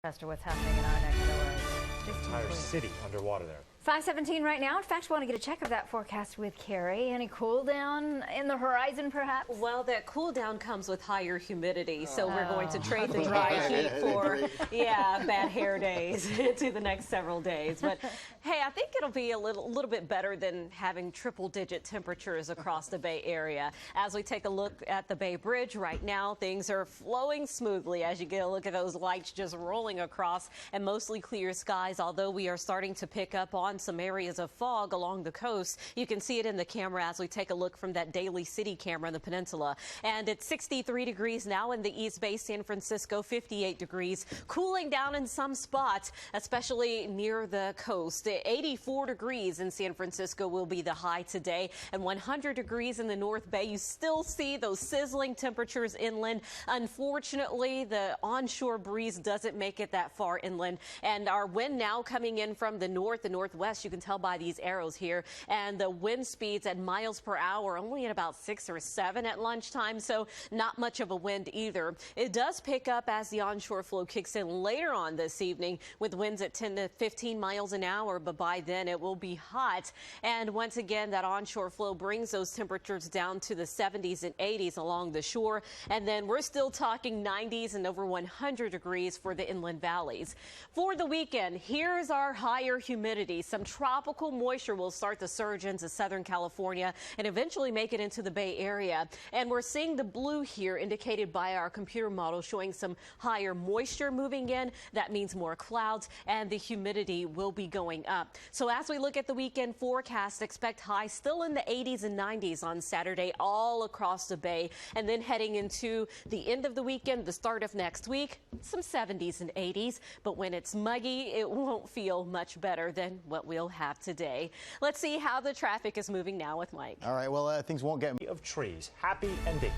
As to what's happening in our neck of the woods. Entire city underwater there. 5:17 right now. In fact, we want to get a check of that forecast with Carrie. Any cool down in the horizon, perhaps? Well, that cool down comes with higher humidity, so we're going to trade the dry heat for, bad hair days to the next several days. But hey, I think it'll be a little bit better than having triple-digit temperatures across the Bay Area. As we take a look at the Bay Bridge right now, things are flowing smoothly as you get a look at those lights just rolling across and mostly clear skies, although we are starting to pick up on some areas of fog along the coast. You can see it in the camera as we take a look from that Daly City camera in the peninsula. And it's 63 degrees now in the East Bay, San Francisco, 58 degrees, cooling down in some spots, especially near the coast. 84 degrees in San Francisco will be the high today, and 100 degrees in the North Bay. You still see those sizzling temperatures inland. Unfortunately, the onshore breeze doesn't make it that far inland, and our wind now coming in from the north and northwest. You can tell by these arrows here, and the wind speeds at miles per hour only at about 6 or 7 at lunchtime, so not much of a wind either. It does pick up as the onshore flow kicks in later on this evening with winds at 10 to 15 miles an hour, but by then it will be hot. And once again, that onshore flow brings those temperatures down to the 70s and 80s along the shore, and then we're still talking 90s and over 100 degrees for the inland valleys. For the weekend, here's our higher humidity. Some tropical moisture will start to surge into Southern California and eventually make it into the Bay Area. And we're seeing the blue here indicated by our computer model showing some higher moisture moving in. That means more clouds, and the humidity will be going up. So as we look at the weekend forecast, expect highs still in the 80s and 90s on Saturday all across the Bay. And then heading into the end of the weekend, the start of next week, some 70s and 80s. But when it's muggy, it won't feel much better than what we'll have today. Let's see how the traffic is moving now with Mike. All right, well, things won't get... Of trees. Happy ending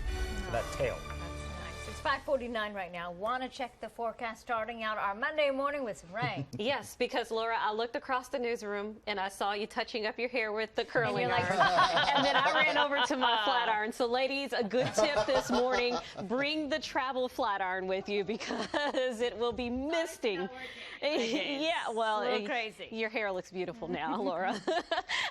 to that tale. It's 5:49 right now. Want to check the forecast starting out our Monday morning with some rain. Yes, because Laura, I looked across the newsroom and I saw you touching up your hair with the curling iron. And then I ran over to my flat iron. So ladies, a good tip this morning, bring the travel flat iron with you because it will be misting. Yeah, well, a little crazy. Your hair looks beautiful now, Laura.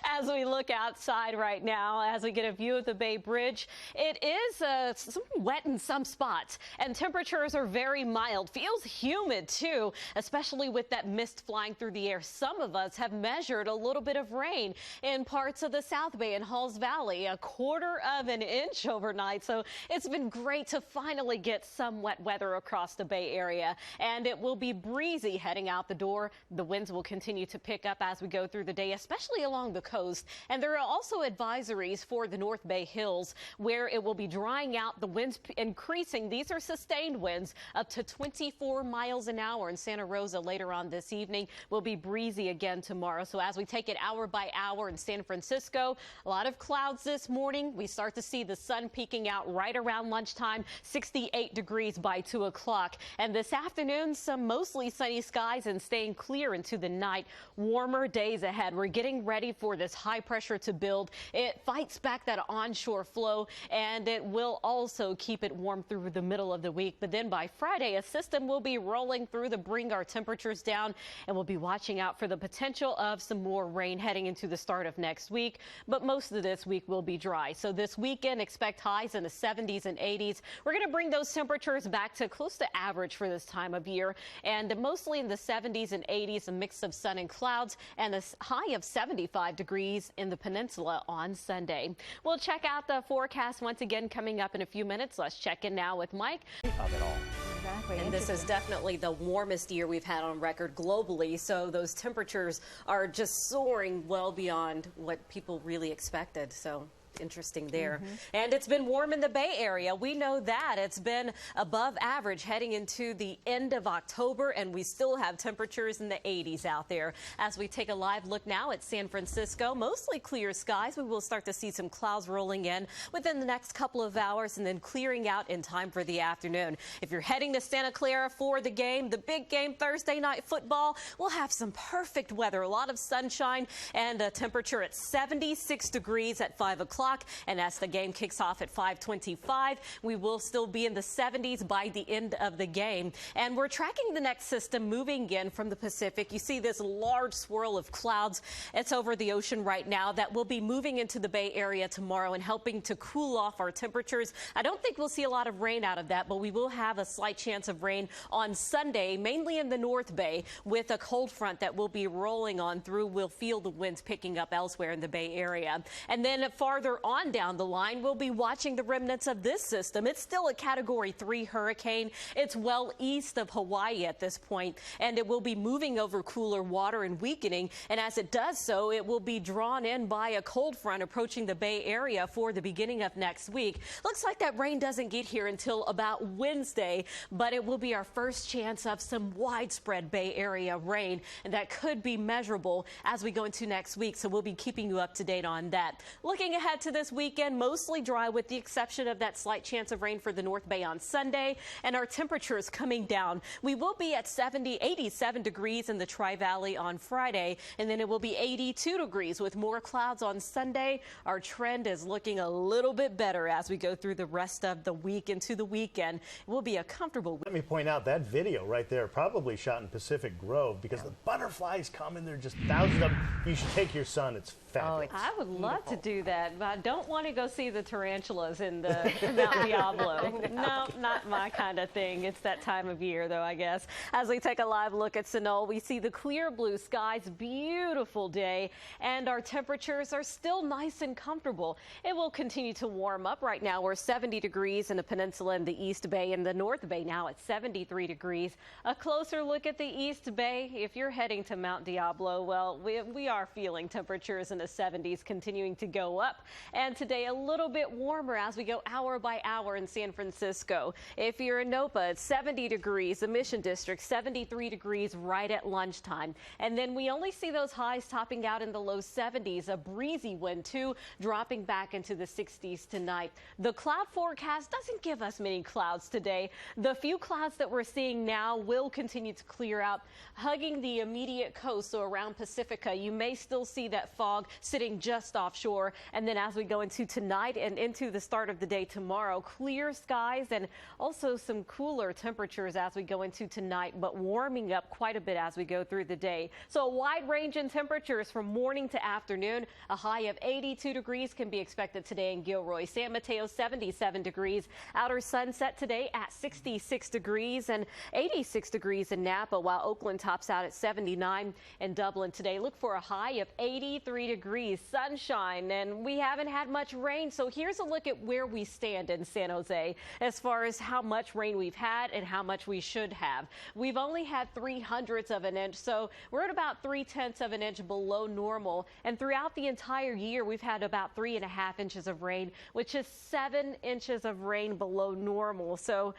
As we look outside right now, as we get a view of the Bay Bridge, it is wet in some spots. And temperatures are very mild. Feels humid, too, especially with that mist flying through the air. Some of us have measured a little bit of rain in parts of the South Bay and Halls Valley, 1/4 of an inch overnight. So it's been great to finally get some wet weather across the Bay Area. And it will be breezy heading out the door. The winds will continue to pick up as we go through the day, especially along the coast. And there are also advisories for the North Bay Hills where it will be drying out, the winds increasing. These are sustained winds up to 24 miles an hour in Santa Rosa later on this evening. Will be breezy again tomorrow. So as we take it hour by hour in San Francisco, a lot of clouds this morning. We start to see the sun peeking out right around lunchtime, 68 degrees by 2 o'clock. And this afternoon, some mostly sunny skies and staying clear into the night. Warmer days ahead. We're getting ready for this high pressure to build. It fights back that onshore flow, and it will also keep it warm through the middle of the week. But then by Friday, a system will be rolling through to bring our temperatures down, and we'll be watching out for the potential of some more rain heading into the start of next week. But most of this week will be dry. So this weekend, expect highs in the 70s and 80s. We're going to bring those temperatures back to close to average for this time of year, and mostly in the 70s and 80s, a mix of sun and clouds, and a high of 75 degrees in the peninsula on Sunday. We'll check out the forecast once again coming up in a few minutes. Let's check in now with Mike. Of it all. Exactly. And this is definitely the warmest year we've had on record globally. So those temperatures are just soaring well beyond what people really expected. So interesting there. And it's been warm in the Bay Area. We know that. It's been above average heading into the end of October, and we still have temperatures in the 80s out there. As we take a live look now at San Francisco, mostly clear skies. We will start to see some clouds rolling in within the next couple of hours and then clearing out in time for the afternoon. If you're heading to Santa Clara for the game, the big game Thursday night football, we'll have some perfect weather, a lot of sunshine, and a temperature at 76 degrees at 5 o'clock. o'clock. And as the game kicks off at 5:25, we will still be in the 70s by the end of the game. And we're tracking the next system moving in from the Pacific. You see this large swirl of clouds. It's over the ocean right now that will be moving into the Bay Area tomorrow and helping to cool off our temperatures. I don't think we'll see a lot of rain out of that, but we will have a slight chance of rain on Sunday, mainly in the North Bay, with a cold front that will be rolling on through. We'll feel the winds picking up elsewhere in the Bay Area. And then farther on down the line, we'll be watching the remnants of this system. It's still a Category 3 hurricane. It's well east of Hawaii at this point, and it will be moving over cooler water and weakening. And as it does so, it will be drawn in by a cold front approaching the Bay Area for the beginning of next week. Looks like that rain doesn't get here until about Wednesday, but it will be our first chance of some widespread Bay Area rain, and that could be measurable as we go into next week. So we'll be keeping you up to date on that. Looking ahead to this weekend, mostly dry with the exception of that slight chance of rain for the North Bay on Sunday, and our temperatures coming down. We will be at 87 degrees in the Tri-Valley on Friday, and then it will be 82 degrees with more clouds on Sunday. Our trend is looking a little bit better as we go through the rest of the week into the weekend. It will be a comfortable week. Let me point out that video right there, probably shot in Pacific Grove, because the butterflies come in there, just thousands of them. You should take your son. It's fabulous. I would love to do that, but I don't want to go see the tarantulas in the Mount Diablo. No, not my kind of thing. It's that time of year, though, I guess. As we take a live look at Sunol, we see the clear blue skies, beautiful day, and our temperatures are still nice and comfortable. It will continue to warm up. Right now, we're 70 degrees in the peninsula in the East Bay, and the North Bay now at 73 degrees. A closer look at the East Bay. If you're heading to Mount Diablo, well, we are feeling temperatures in the 70s continuing to go up, and today a little bit warmer as we go hour by hour in San Francisco. If you're in Nopa, it's 70 degrees, the Mission District 73 degrees right at lunchtime, and then we only see those highs topping out in the low 70s. A breezy wind too, dropping back into the 60s tonight. The cloud forecast doesn't give us many clouds today. The few clouds that we're seeing now will continue to clear out, hugging the immediate coast, so around Pacifica. You may still see that fog sitting just offshore, and then as we go into tonight and into the start of the day tomorrow, clear skies and also some cooler temperatures as we go into tonight, but warming up quite a bit as we go through the day. So a wide range in temperatures from morning to afternoon. A high of 82 degrees can be expected today in Gilroy. San Mateo 77 degrees. Outer Sunset today at 66 degrees and 86 degrees in Napa, while Oakland tops out at 79. In Dublin today, look for a high of 83 degrees, sunshine, and we haven't had much rain. So here's a look at where we stand in San Jose as far as how much rain we've had and how much we should have. We've only had 3/100 of an inch, so we're at about 3/10 of an inch below normal. And throughout the entire year, we've had about 3.5 inches of rain, which is 7 inches of rain below normal. So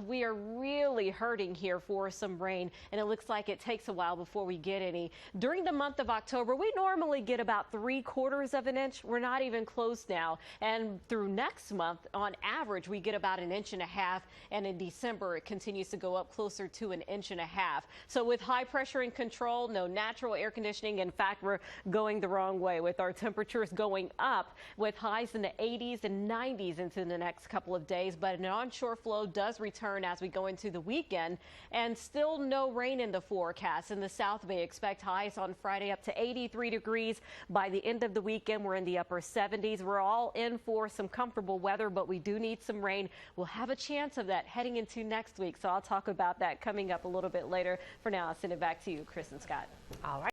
we are really hurting here for some rain, and it looks like it takes a while before we get any. During the month of October, we normally get about 3/4 of an inch. We're not even close now. And through next month, on average, we get about 1.5 inches, and in December, it continues to go up closer to 1.5 inches. So with high pressure in control, no natural air conditioning. In fact, we're going the wrong way with our temperatures going up with highs in the 80s and 90s into the next couple of days. But an onshore flow does return as we go into the weekend, and still no rain in the forecast. In the South Bay, expect highs on Friday up to 83 degrees. By the end of the weekend, we're in the upper 70s. We're all in for some comfortable weather, but we do need some rain. We'll have a chance of that heading into next week, so I'll talk about that coming up a little bit later. For now, I'll send it back to you, Chris and Scott. All right.